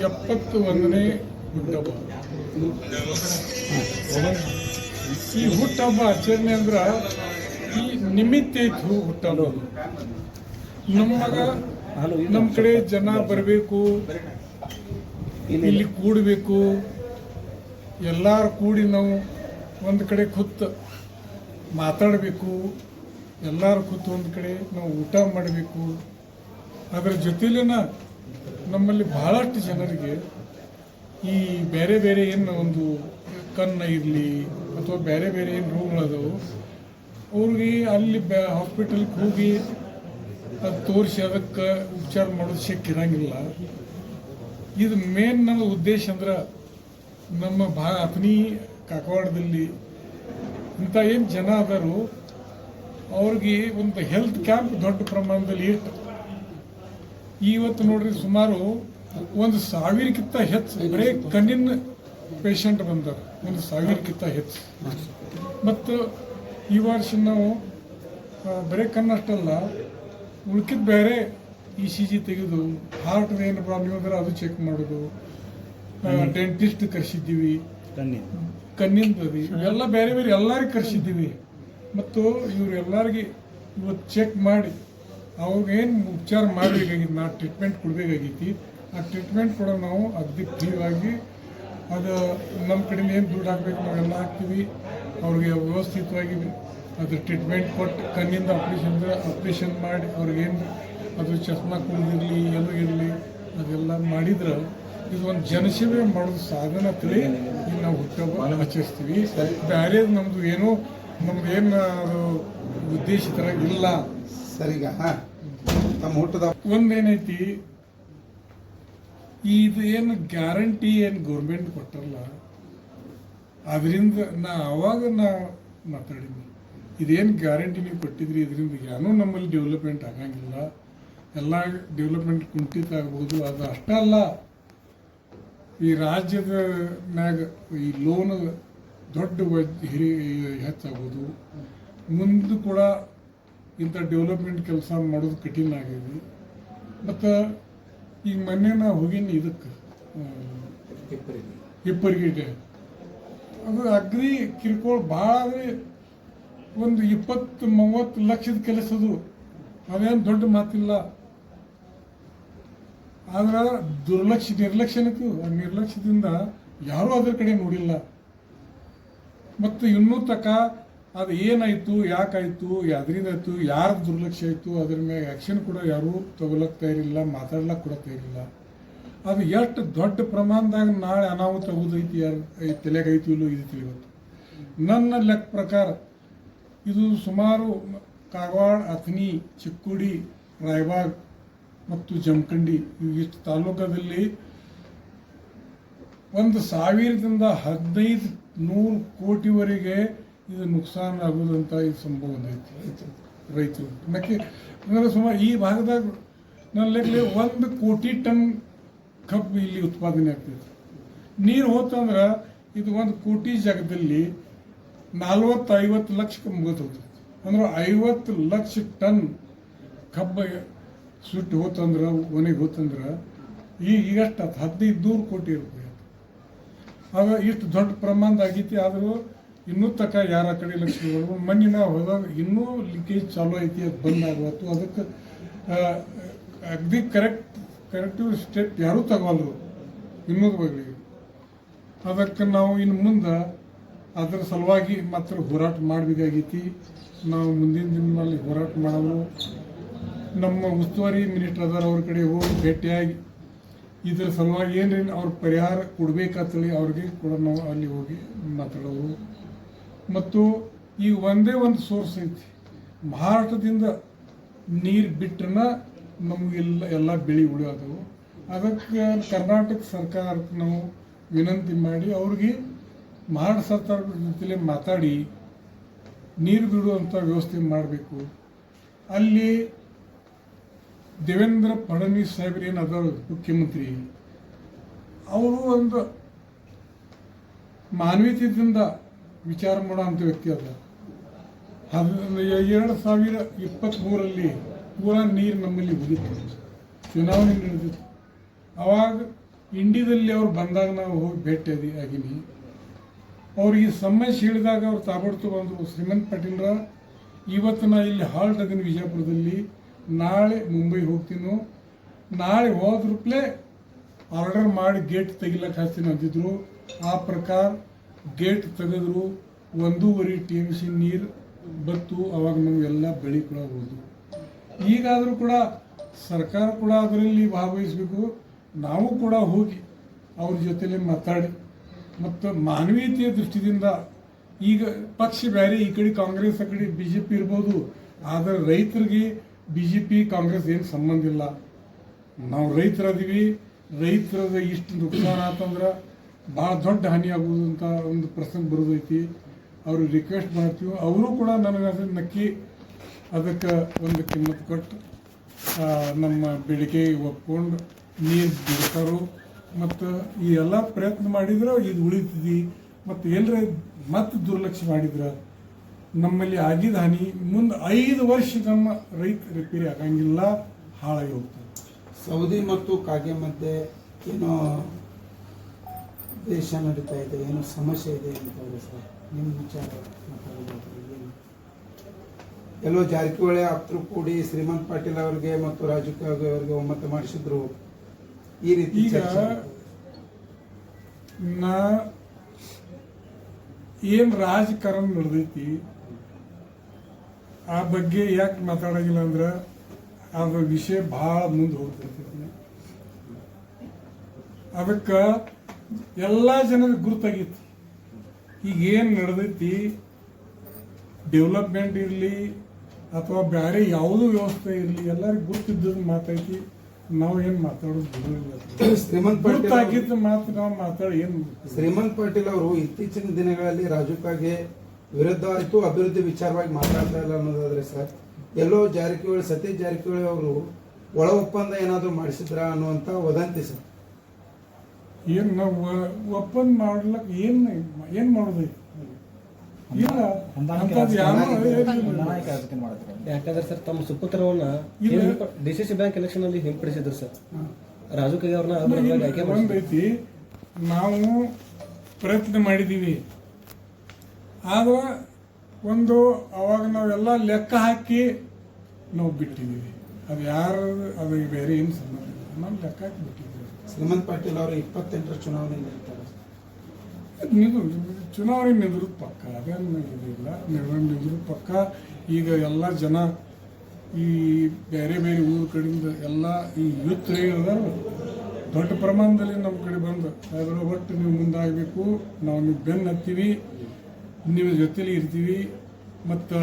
71ನೇ ಹುಟ್ಟಹಬ್ಬ. ಈ ಹುಟ್ಟಹಬ್ಬ ಆಚರಣೆ ಅಂದ್ರೆ ಈ ನಿಮಿತ್ತ ಐತಿ ಹುಟ್ಟಹಬ್ಬ. ನಮ್ಮ ಕಡೆ ಜನ ಬರಬೇಕು, ಇಲ್ಲಿ ಕೂಡಬೇಕು, ಎಲ್ಲರೂ ಕೂಡಿ ನಾವು ಒಂದು ಕಡೆ ಕೂತು ಮಾತಾಡಬೇಕು, ಎಲ್ಲರೂ ಕೂತು ಒಂದು ಕಡೆ ನಾವು ಊಟ ಮಾಡಬೇಕು. ಅದರ ಜೊತೆಲಿನ ನಮ್ಮಲ್ಲಿ ಬಹಳಷ್ಟು ಜನರಿಗೆ ಈ ಬೇರೆ ಬೇರೆ ಏನು ಒಂದು ಕಣ್ಣು ಇರಲಿ ಅಥವಾ ಬೇರೆ ಬೇರೆ ಏನು ರೋಗಗಳದವು, ಅವ್ರಿಗೆ ಅಲ್ಲಿ ಹಾಸ್ಪಿಟಲ್ಗೆ ಹೋಗಿ ಅದು ತೋರಿಸಿ ಅದಕ್ಕೆ ಉಪಚಾರ ಮಾಡೋದು ಶಕ್ಯ ಇರಂಗಿಲ್ಲ. ಇದು ಮೇನ್ ನಮ್ಮ ಉದ್ದೇಶ ಅಂದ್ರೆ ನಮ್ಮ ಅಥಣಿ ಕಾಕವಾಡದಲ್ಲಿ ಇಂಥ ಏನು ಜನ ಅದಾರು ಅವ್ರಿಗೆ ಒಂದು ಹೆಲ್ತ್ ಕ್ಯಾಂಪ್ ದೊಡ್ಡ ಪ್ರಮಾಣದಲ್ಲಿ ಇಟ್ಟು ಇವತ್ತು ನೋಡ್ರಿ ಸುಮಾರು 1,000ಕ್ಕಿಂತ ಹೆಚ್ಚು ಬರೀ ಕಣ್ಣಿನ ಪೇಷಂಟ್ ಬಂದಾರ, 1,000ಕ್ಕಿಂತ ಹೆಚ್ಚು. ಮತ್ತು ಈ ವರ್ಷ ನಾವು ಬರೀ ಕಣ್ಣಷ್ಟಲ್ಲ ಉಳ್ಕಿದ ಬೇರೆ ECG ತೆಗೆದು ಹಾರ್ಟ್ ಏನು ಪ್ರಾಬ್ಲಮ್ ಇದ್ರೆ ಅದು ಚೆಕ್ ಮಾಡೋದು, ಡೆಂಟಿಸ್ಟ್ ಕರೆಸಿದ್ದೀವಿ, ಕಣ್ಣಿಂದದಿ ಇವೆಲ್ಲ ಬೇರೆ ಬೇರೆ ಎಲ್ಲರಿಗೆ ಕರೆಸಿದ್ದೀವಿ. ಮತ್ತು ಇವರೆಲ್ಲರಿಗೆ ಇವತ್ತು ಚೆಕ್ ಮಾಡಿ ಅವ್ರಿಗೇನು ಉಪಚಾರ ಮಾಡಬೇಕಾಗಿತ್ತು, ನಾವು ಟ್ರೀಟ್ಮೆಂಟ್ ಕೊಡಬೇಕಾಗೈತಿ. ಆ ಟ್ರೀಟ್ಮೆಂಟ್ ಕೂಡ ನಾವು ಅಗದಿ ಫ್ರೀಯಾಗಿ ಅದು ನಮ್ಮ ಕಡೆಯಿಂದ ಏನು ದುಡ್ಡು ಹಾಕಬೇಕು ನಾವೆಲ್ಲ ಹಾಕ್ತೀವಿ. ಅವ್ರಿಗೆ ವ್ಯವಸ್ಥಿತವಾಗಿ ಅದು ಟ್ರೀಟ್ಮೆಂಟ್ ಕೊಟ್ಟು ಕಣ್ಣಿಂದ ಆಪ್ರೇಷನ್ ಮಾಡಿ ಅವ್ರಿಗೇನು ಅದು ಚಸ್ಮಾ ಕುಡಿದಿರಲಿ ಎಲ್ಲೋ ಇರಲಿ ಅದೆಲ್ಲ ಮಾಡಿದ್ರೆ ಇದು ಒಂದು ಜನಸೇವೆ ಮಾಡೋದು ಸಾಧನ ತಿಳಿ ಈಗ ನಾವು ಹುಟ್ಟಹಬ್ಬ ಆಚರಿಸ್ತೀವಿ. ಬೇರೆ ನಮ್ಮದು ಏನೋ ನಮ್ದು ಏನು ಅದು ಉದ್ದೇಶ ಥರ ಇಲ್ಲ. ಸರಿಗ ನಮ್ಮ ಹುಟ್ಟದ ಒಂದೇನೈತಿ, ಇದು ಏನು ಗ್ಯಾರಂಟಿ ಏನು ಗೌರ್ಮೆಂಟ್ ಕೊಟ್ಟರಲ್ಲ ಅದರಿಂದ ಅವಾಗ ಮಾತಾಡಿದ್ವಿ, ಇದೇನು ಗ್ಯಾರಂಟಿ ನೀವು ಕೊಟ್ಟಿದ್ರಿ ಇದರಿಂದ ಏನೂ ನಮ್ಮಲ್ಲಿ ಡೆವಲಪ್ಮೆಂಟ್ ಆಗಂಗಿಲ್ಲ, ಎಲ್ಲ ಡೆವಲಪ್ಮೆಂಟ್ ಕುಂಠಿತ ಆಗ್ಬೋದು. ಅದು ಅಷ್ಟೇ ಅಲ್ಲ, ಈ ರಾಜ್ಯದ ಮ್ಯಾಗ ಈ ಲೋನ್ ದೊಡ್ಡ ಹೆಚ್ಚಾಗೋದು, ಮುಂದೆ ಕೂಡ ಇಂಥ ಡೆವಲಪ್ಮೆಂಟ್ ಕೆಲಸ ಮಾಡೋದು ಕಠಿಣ ಆಗಿದೆ. ಮತ್ತು ಈಗ ಮೊನ್ನೆ ನಾ ಹೋಗಿನಿ ಇದಕ್ಕೆ ಹಿಪ್ಪರಿಗೇಟೆ, ಅದು ಅಗ್ರಿ ಕಿರ್ಕೋಳ ಭಾಳ ಅಂದರೆ ಒಂದು 20-30 ಲಕ್ಷದ ಕೆಲಸದು, ಅದೇನು ದೊಡ್ಡ ಮಾತಿಲ್ಲ. ಆದ್ರೆ ನಿರ್ಲಕ್ಷ್ಯನಕ್ಕೂ ಆ ನಿರ್ಲಕ್ಷ್ಯದಿಂದ ಯಾರೂ ಅದರ ಕಡೆ ನೋಡಿಲ್ಲ. ಮತ್ತು ಇನ್ನೂ ತನಕ ಅದು ಏನಾಯಿತು, ಯಾಕಾಯಿತು, ಯಾವ್ದ್ರಿಂದಾಯ್ತು, ಯಾರು ದುರ್ಲಕ್ಷ್ಯ ಆಯಿತು ಅದ್ರ ಮ್ಯಾಗ ಆ್ಯಕ್ಷನ್ ಕೂಡ ಯಾರೂ ತಗೊಳಕ್ ತಯಾರಿಲ್ಲ, ಮಾತಾಡ್ಲಕ್ಕೆ ಕೂಡ ತಯಾರಿಲ್ಲ. ಅದು ಎಷ್ಟು ದೊಡ್ಡ ಪ್ರಮಾಣದಾಗ ನಾಳೆ ಅನಾಹುತ ಆಗೋದೈತಿ, ಯಾರು ತಲೆಗೈತಿ ಇಲ್ಲೋ ಇದು ತಿಳಿವತ್ತು. ನನ್ನ ಲೆಕ್ಕ ಪ್ರಕಾರ ಇದು ಸುಮಾರು ಕಾಗವಾಡ, ಅಥಣಿ, ಚಿಕ್ಕೋಡಿ, ರಾಯಬಾಗ್ ಮತ್ತು ಜಮಖಂಡಿ ಇಷ್ಟು ತಾಲೂಕದಲ್ಲಿ 1,000ದಿಂದ 1,500 ಕೋಟಿವರೆಗೆ ಇದು ನುಕ್ಸಾನ ಆಗೋದಂತ ಇದು ಸಂಭವ ಐತಿ ರೈತರು. ಅಂದರೆ ಸುಮಾರು ಈ ಭಾಗದಾಗ ನನ್ನ ಲೆಕ್ಕಲೆ 1 ಕೋಟಿ ಟನ್ ಕಬ್ಬು ಇಲ್ಲಿ ಉತ್ಪಾದನೆ ಆಗ್ತೈತಿ. ನೀರು ಹೋತಂದ್ರೆ ಇದು 1 ಕೋಟಿ ಜಾಗದಲ್ಲಿ 40-50 ಲಕ್ಷಕ್ಕೆ ಮುಗಿದು ಹೋಗ್ತೈತಿ. ಅಂದ್ರೆ 50 ಲಕ್ಷ ಟನ್ ಕಬ್ಬು ಸುಟ್ಟು ಹೋತಂದ್ರೆ ಒಣಗಿ ಹೋತಂದ್ರೆ ಈಗಷ್ಟು 1,500 ಕೋಟಿ ರೂಪಾಯಿ ಆಗ ಇಷ್ಟು ದೊಡ್ಡ ಪ್ರಮಾಣದಾಗೈತಿ. ಆದರೂ ಇನ್ನೂ ತನಕ ಯಾರ ಕಡೆ ಲಕ್ಷಗಳು ಮಣ್ಣಿನ ಹೋದಾಗ ಇನ್ನೂ ಲೀಕೇಜ್ ಚಾಲೂ ಐತಿ, ಅದು ಬಂದಾಗತ್ತು. ಅದಕ್ಕೆ ಅಗ್ದಿ ಕರೆಕ್ಟಿವ್ ಸ್ಟೆಪ್ ಯಾರೂ ತಗೋಲ್ರು ಇನ್ನೂರ ಬಗ್ಗೆ. ಅದಕ್ಕೆ ನಾವು ಇನ್ನು ಮುಂದೆ ಅದರ ಸಲುವಾಗಿ ಮಾತ್ರ ಹೋರಾಟ ಮಾಡಬೇಕಾಗೈತಿ. ನಾವು ಮುಂದಿನ ದಿನದಲ್ಲಿ ಹೋರಾಟ ಮಾಡೋದು, ನಮ್ಮ ಉಸ್ತುವಾರಿ ಮಿನಿಸ್ಟರ್ ಅದಾರ ಅವ್ರ ಕಡೆ ಹೋಗಿ ಭೇಟಿಯಾಗಿ ಇದರ ಸಲುವಾಗಿ ಏನೇನು ಅವ್ರ ಪರಿಹಾರ ಕೊಡಬೇಕಂತೇಳಿ ಅವ್ರಿಗೆ ಕೂಡ ನಾವು ಅಲ್ಲಿ ಹೋಗಿ ಮಾತಾಡೋದು. ಮತ್ತು ಈ ಒಂದೇ ಒಂದು ಸೋರ್ಸ್ ಐತಿ, ಮಹಾರಾಷ್ಟ್ರದಿಂದ ನೀರು ಬಿಟ್ಟನ ನಮಗೆಲ್ಲ ಬೆಳೆ ಉಳಿಯೋದವು. ಅದಕ್ಕೆ ಕರ್ನಾಟಕ ಸರ್ಕಾರಕ್ಕೆ ನಾವು ವಿನಂತಿ ಮಾಡಿ ಅವ್ರಿಗೆ ಮಹಾರಾಷ್ಟ್ರ ಸರ್ಕಾರದ ಜೊತೆಲೆ ಮಾತಾಡಿ ನೀರು ಬಿಡುವಂಥ ವ್ಯವಸ್ಥೆ ಮಾಡಬೇಕು. ಅಲ್ಲಿ ದೇವೇಂದ್ರ ಫಡ್ನವೀಸ್ ಸಾಹೇಬ್ರು ಏನು ಅದಾರ ಮುಖ್ಯಮಂತ್ರಿ, ಅವರು ಒಂದು ಮಾನವೀಯತೆಯಿಂದ ವಿಚಾರ ಮಾಡೋಂಥ ವ್ಯಕ್ತಿ ಅದ. 2023 ಪೂರಾ ನೀರು ನಮ್ಮಲ್ಲಿ ಹೋಗಿತ್ತು, ಚುನಾವಣೆ ನಡೆದಿತ್ತು. ಅವಾಗ ಇಂಡಿಯಾದಲ್ಲಿ ಅವ್ರು ಬಂದಾಗ ನಾವು ಹೋಗಿ ಭೇಟಿ ಆಗಿನಿ. ಅವ್ರಿಗೆ ಸಮಸ್ಯೆ ಹೇಳಿದಾಗ ಅವ್ರು ತಾಬಡ್ತು ಬಂದರು, ಶ್ರೀಮಂತ್ ಪಾಟೀಲ್ರ ಇವತ್ತು ನಾ ಇಲ್ಲಿ ಹಾಲ್ಟ್ ಅದೀನಿ ವಿಜಯಪುರದಲ್ಲಿ, ನಾಳೆ ಮುಂಬೈಗೆ ಹೋಗ್ತೀನೋ, ನಾಳೆ ಹೋದ್ರಪ್ಲೆ ಆರ್ಡರ್ ಮಾಡಿ ಗೇಟ್ ತೆಗಿಲಕ್ಕೆ ಹಚ್ತೀನಿ ಅಂತಿದ್ರು. ಆ ಪ್ರಕಾರ ಗೇಟ್ ತೆಗೆದ್ರು, 1.5 TMC ನೀರು ಬತ್ತು. ಅವಾಗ ನಮಗೆಲ್ಲ ಬೆಳೆ ಕೂಡ ಹೋದು. ಈಗಾದರೂ ಕೂಡ ಸರ್ಕಾರ ಕೂಡ ಅದರಲ್ಲಿ ಭಾಗವಹಿಸಬೇಕು. ನಾವು ಕೂಡ ಹೋಗಿ ಅವ್ರ ಜೊತೆಲೆ ಮಾತಾಡಿ ಮತ್ತು ಮಾನವೀಯತೆಯ ದೃಷ್ಟಿಯಿಂದ, ಈಗ ಪಕ್ಷ ಬೇರೆ, ಈ ಕಡೆ ಕಾಂಗ್ರೆಸ್, ಆ ಕಡೆ BJP ಇರ್ಬೋದು, ಆದರೆ ರೈತರಿಗೆ BJP ಕಾಂಗ್ರೆಸ್ ಏನು ಸಂಬಂಧ ಇಲ್ಲ. ನಾವು ರೈತರದೀವಿ, ರೈತರದ ಇಷ್ಟು ನುಕ್ಸಾನ ಆತಂದ್ರೆ ಭಾಳ ದೊಡ್ಡ ಹಾನಿ ಆಗೋದು ಅಂತ ಒಂದು ಪ್ರಸಂಗ ಬರೋದೈತಿ. ಅವ್ರಿಗೆ ರಿಕ್ವೆಸ್ಟ್ ಮಾಡ್ತೀವಿ. ಅವರು ಕೂಡ ನನಗೆ ನಕ್ಕಿ ಅದಕ್ಕೆ ಒಂದು ಕಿಮ್ಮತ್ತು ಕೊಟ್ಟು ನಮ್ಮ ಬೇಡಿಕೆ ಒಪ್ಕೊಂಡು ನೀರು ಬಿಡ್ತಾರೋ. ಮತ್ತು ಈ ಎಲ್ಲ ಪ್ರಯತ್ನ ಮಾಡಿದ್ರೆ ಇದು ಉಳಿತದೆ. ಮತ್ತು ಎಲ್ಲರ ಮತ್ತೆ ದುರ್ಲಕ್ಷ್ಯ ಮಾಡಿದ್ರೆ ನಮ್ಮಲ್ಲಿ ಆಗಿದ್ದ ಹಾನಿ ಮುಂದೆ 5 ವರ್ಷ ನಮ್ಮ ರೈತ ರಿಪೇರಿ ಆಗಂಗಿಲ್ಲ, ಹಾಳಾಗಿ ಹೋಗ್ತದೆ. ಸೌದಿ ಮತ್ತು ಕಾಗೆ ಮಧ್ಯೆ ಏನೋ ದೇಶ ನಡೀತಾ ಇದೆ, ಏನೋ ಸಮಸ್ಯೆ ಇದೆ ಅಂತಂದ್ರೆ ಸರ್, ನಿಮ್ಮ ವಿಚಾರ ಮಾತಾಡೋದಾದ್ರೆ ಏನು? ಎಲ್ಲೋ ಜಾರಕಿಹೊಳಿ ಆಪ್ತರು ಕೂಡಿ ಶ್ರೀಮಂತ್ ಪಾಟೀಲ್ ಅವರಿಗೆ ಮತ್ತು ರಾಜು ಕಾಗೆ ಅವರಿಗೆ ಒಮ್ಮತ ಮಾಡಿಸಿದ್ರು. ಈ ರೀತಿ ಈಗ ಚರ್ಚೆ ಆಗಿದೆ. ನಾ ಏನು ರಾಜಕಾರಣ ನಡೆದೈತಿ ಆ ಬಗ್ಗೆ ಯಾಕೆ ಮಾತಾಡೋಂಗಿಲ್ಲ ಅಂದ್ರೆ ಅದ್ರ ವಿಷಯ ಭಾಳ ಮುಂದೆ ಹೋಗ್ತೈತಿ. ಅದಕ್ಕೆ ಎಲ್ಲ ಜನರಿಗೆ ಗುರುತಾಗಿತ್ತು. ಈಗ ಏನು ನಡೆದೈತಿ, ಡೆವಲಪ್ಮೆಂಟ್ ಇರಲಿ ಅಥವಾ ಬೇರೆ ಯಾವುದೂ ವ್ಯವಸ್ಥೆ ಇರಲಿ, ಎಲ್ಲರಿಗೂ ಗುರುತಿದ್ದದ್ದು ಮಾತೈತಿ. ನಾವು ಏನು ಮಾತಾಡೋದು ಬಿಡೋದಿಲ್ಲ. ಶ್ರೀಮಂತ್ ಪಾಟೀಲ್ ಗುರುತಾಗಿದ್ದ ಮಾತು ನಾವು ಮಾತಾಡಿ ಏನು. ಶ್ರೀಮಂತ್ ಪಾಟೀಲ್ ಅವರು ಇತ್ತೀಚಿನ ದಿನಗಳಲ್ಲಿ ರಾಜು ಕಾಗೆ ವಿರುದ್ಧ ಆಯಿತು, ಅಭಿವೃದ್ಧಿ ವಿಚಾರವಾಗಿ ಮಾತಾಡ್ತಾ ಇಲ್ಲ ಅನ್ನೋದಾದ್ರೆ ಸರ್, ಎಲ್ಲೋ ಜಾರಕಿಹೊಳಿ, ಸತೀಶ್ ಜಾರಕಿಹೊಳಿ ಅವರು ಒಳ ಒಪ್ಪಂದ ಏನಾದರೂ ಮಾಡಿಸಿದ್ರ ಅನ್ನುವಂಥ ವದಂತಿ ಸರ್. ಏನು ನಾವು ಒಪ್ಪಂದ ಮಾಡ್ಲಕ್ಕೆ ಏನು ಮಾಡೋದೈತಿ? ಇಲ್ಲ ಅಂಥದ್ದು ಯಾರು ಯಾಕಂದ್ರೆ ಸರ್ ತಮ್ಮ ಸುಪುತ್ರವನ್ನ DCC ಬ್ಯಾಂಕ್ ಎಲೆಕ್ಷನ್ ಅಲ್ಲಿ ಹಿಂಪಡಿಸಿದ್ರು ಸರ್. ರಾಜು ಕಾಗೆ ಅವ್ರನ್ನ ಆಯ್ಕೆ ಒಂದೈತಿ, ನಾವು ಪ್ರಯತ್ನ ಮಾಡಿದ್ದೀವಿ. ಆದ್ರೆ ಒಂದು ಅವಾಗ ನಾವೆಲ್ಲ ಲೆಕ್ಕ ಹಾಕಿ ನಾವು ಬಿಟ್ಟಿದ್ದೀವಿ. ಅದು ಯಾರು, ಅದು ಬೇರೆ ಏನು ಸಂಬಂಧ ಇಲ್ಲ, ನಾವು ಲೆಕ್ಕ ಹಾಕಿ ಬಿಟ್ಟಿದ್ದೀವಿ. ಶ್ರೀಮಂತ್ ಪಾಟೀಲ್ ಅವರು 28ರ ಚುನಾವಣೆ ನಿಲ್ತಾರೆ. ಚುನಾವಣೆ ನಿಂದ್ರದ ಪಕ್ಕ, ಅದೇನು ಇದಿಲ್ಲ. ನಿಂದ್ರದ ಪಕ್ಕ. ಈಗ ಎಲ್ಲ ಜನ ಈ ಬೇರೆ ಬೇರೆ ಊರ ಕಡೆಯಿಂದ ಎಲ್ಲ ಈ ಯೂತ್ ಅದಾರ ದೊಡ್ಡ ಪ್ರಮಾಣದಲ್ಲಿ ನಮ್ಮ ಕಡೆ ಬಂದು ಅದರ ಒಟ್ಟು ನೀವು ಮುಂದಾಗಬೇಕು, ನಾವು ನೀವು ಬೆನ್ನು ಹತ್ತೀವಿ, ನೀವು ಜೊತೆಲಿ ಇರ್ತೀವಿ, ಮತ್ತು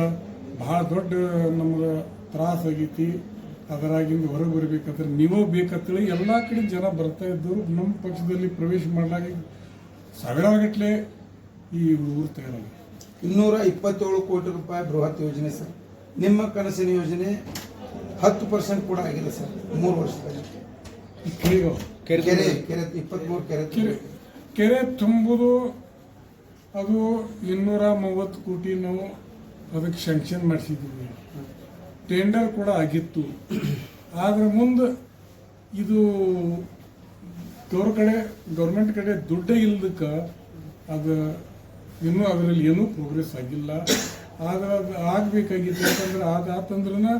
ಭಾಳ ದೊಡ್ಡ ನಮ್ಗೆ ತ್ರಾಸ ಆಗೈತಿ, ಅದರಾಗಿಂದ ಹೊರಗೆ ಬರಬೇಕಾದ್ರೆ ನೀವು ಬೇಕಂತೇಳಿ ಎಲ್ಲ ಕಡೆ ಜನ ಬರ್ತಾ ಇದ್ದರು. ನಮ್ಮ ಪಕ್ಷದಲ್ಲಿ ಪ್ರವೇಶ ಮಾಡಲಾಗಿ ಸಾವಿರಾಗಟ್ಟಲೆ ಈ ಊರು ತಯಾರಾಗಿ 227 ಕೋಟಿ ರೂಪಾಯಿ ಬೃಹತ್ ಯೋಜನೆ ಸರ್. ನಿಮ್ಮ ಕನಸಿನ ಯೋಜನೆ 10% ಕೂಡ ಆಗಿಲ್ಲ ಸರ್ 3 ವರ್ಷದಲ್ಲಿ. ಕೆರೆ 23 ಕೆರೆ ತುಂಬುದು ಅದು 230 ಕೋಟಿ ನಾವು ಅದಕ್ಕೆ ಸ್ಯಾಂಕ್ಷನ್ ಮಾಡಿಸಿದ್ದೀವಿ. ಟೆಂಡರ್ ಕೂಡ ಆಗಿತ್ತು. ಆದರೆ ಮುಂದೆ ಇದು ಗೌರ್ಮೆಂಟ್ ಕಡೆ ದುಡ್ಡೇ ಇಲ್ಲದಕ್ಕೆ ಅದು ಇನ್ನೂ ಅದರಲ್ಲಿ ಏನೂ ಪ್ರೋಗ್ರೆಸ್ ಆಗಿಲ್ಲ. ಆದರೆ ಅದು ಆಗಬೇಕಾಗಿತ್ತು. ಯಾಕಂದ್ರೆ ಅದಾತಂದ್ರೆ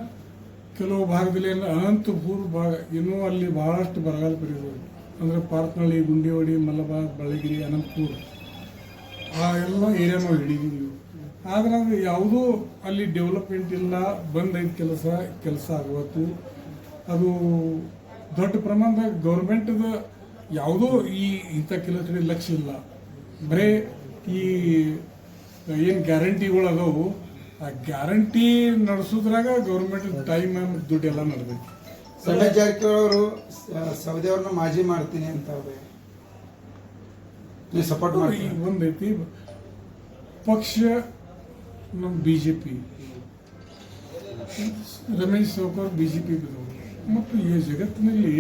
ಕೆಲವು ಭಾಗದಲ್ಲಿ ಅನಂತಪುರ ಭಾಗ ಇನ್ನೂ ಅಲ್ಲಿ ಭಾಳಷ್ಟು ಬರಗಾಲ ಪರಿಯೋದು. ಅಂದರೆ ಪಾರ್ಕ್ನಳ್ಳಿ, ಗುಂಡಿವಾಡಿ, ಮಲಬಾರ್, ಬಳ್ಳಗಿರಿ, ಅನಂತಪುರ ಆ ಎಲ್ಲ ಏರಿಯಾನು ಹಿಡಿದೀವಿ. ಆದರೆ ಅದು ಯಾವುದೂ ಅಲ್ಲಿ ಡೆವಲಪ್ಮೆಂಟ್ ಇಲ್ಲ. ಬಂದೈತೆ ಕೆಲಸ ಆಗುವತ್ತು. ಅದು ದೊಡ್ಡ ಪ್ರಮಾಣದಾಗ ಗೌರ್ಮೆಂಟ್ದು ಯಾವುದೂ ಇಂಥ ಕೆಲಸ ಕಡೆ ಲಕ್ಷ್ಯ ಇಲ್ಲ. ಬರೀ ಈ ಏನು ಗ್ಯಾರಂಟಿಗಳು ಅದಾವು, ಆ ಗ್ಯಾರಂಟಿ ನಡೆಸೋದ್ರಾಗ ಗೌರ್ಮೆಂಟ್ ಟೈಮ್ ದುಡ್ಡೆಲ್ಲ ನಡೆದೈತಿ. ರಮೇಶ್ ಜಾರಕಿಹೊಳಿ ಅವರು ಸೌದಿ ಅವ್ರನ್ನ ಮಾಜಿ ಮಾಡ್ತೀನಿ ಅಂತ ಅವ್ರೆ ನೀವು ಸಪೋರ್ಟ್ ಮಾಡಿ. ಒಂದೈತಿ ಪಕ್ಷ ನಮ್ಮ BJP, ರಮೇಶ್ ಸೌಕರ್ BJP ಮತ್ತು ಈ ಜಗತ್ತಿನಲ್ಲಿ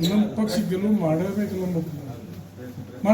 ನಮ್ಮ ಪಕ್ಷ ಗೆಲುವು ಮಾಡಬೇಕು. ನಮ್ಮ